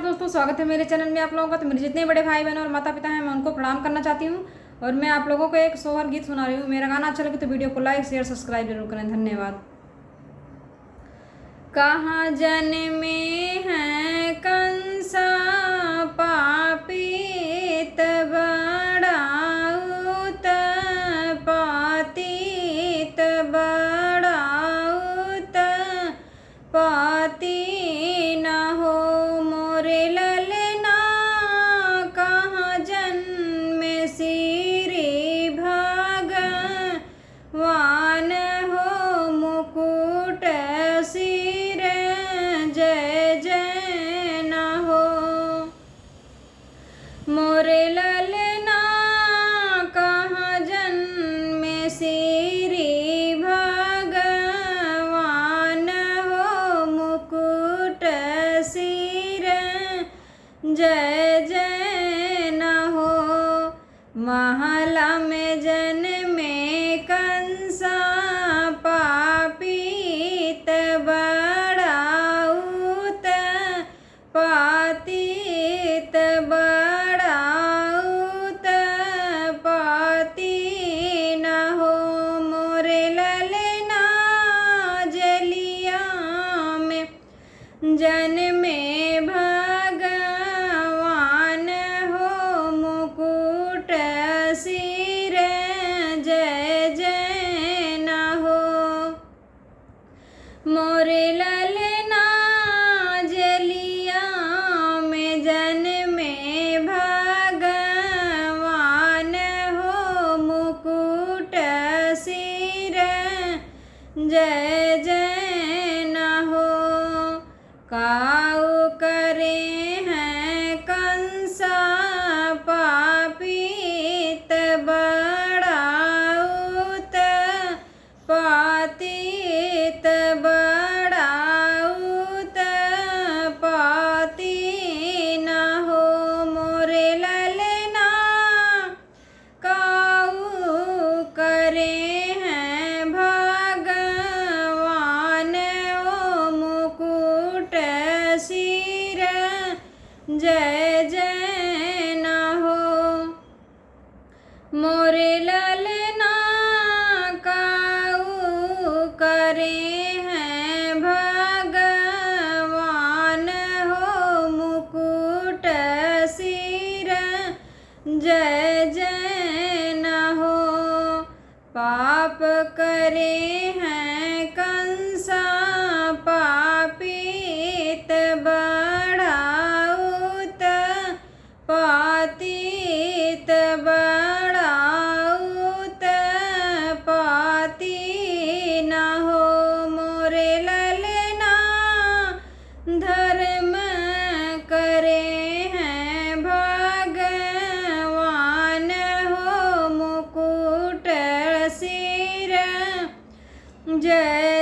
दोस्तों, स्वागत है मेरे चैनल में आप लोगों का। तो मेरे जितने बड़े भाई बहन और माता पिता हैं, मैं उनको प्रणाम करना चाहती हूँ। और मैं आप लोगों को एक सोहर गीत सुना रही हूँ। मेरा गाना अच्छा लगे तो वीडियो को लाइक शेयर सब्सक्राइब जरूर करें। धन्यवाद। कहाँ जन्मे हैं कंसा पापीत बड़ा उत्पतित बड़ा उत्पति न हो मोरे ललना। कहाँ जन्मे श्री भगवान हो मुकुट सिर जय जय न हो मोरे ललना। कहाँ जन्मे श्री भगवान हो मुकुट सिर जय जय न हो। महला में जन्मे कंसा पापीत बड़ा उत्पतित बड़ा उत्पति न हो मोरे ललना। जलिया में जन्मे भगवान हो मुकुट सिर जय जय न हो मोरे ललना। जलिया में जन्मे भगवान हो मुकुट सिर जय जय न हो। काऊ करे हैं कंसा पापीत बड़ा उत्पतित बड़ा उत्पति न हो मोरे ललना। काऊ करे हैं भगवान ओ मुकुट सिर जय जय न हो मोरे ललना। काऊ करे हैं भगवान हो मुकुट सिर जय जय न हो। पाप करे हैं कंसा पापीत बड़ा उत्पतित बड़ा उत्पति न हो मोरे ललना। धर्म करे हैं भगवान हो मुकुट सिर जय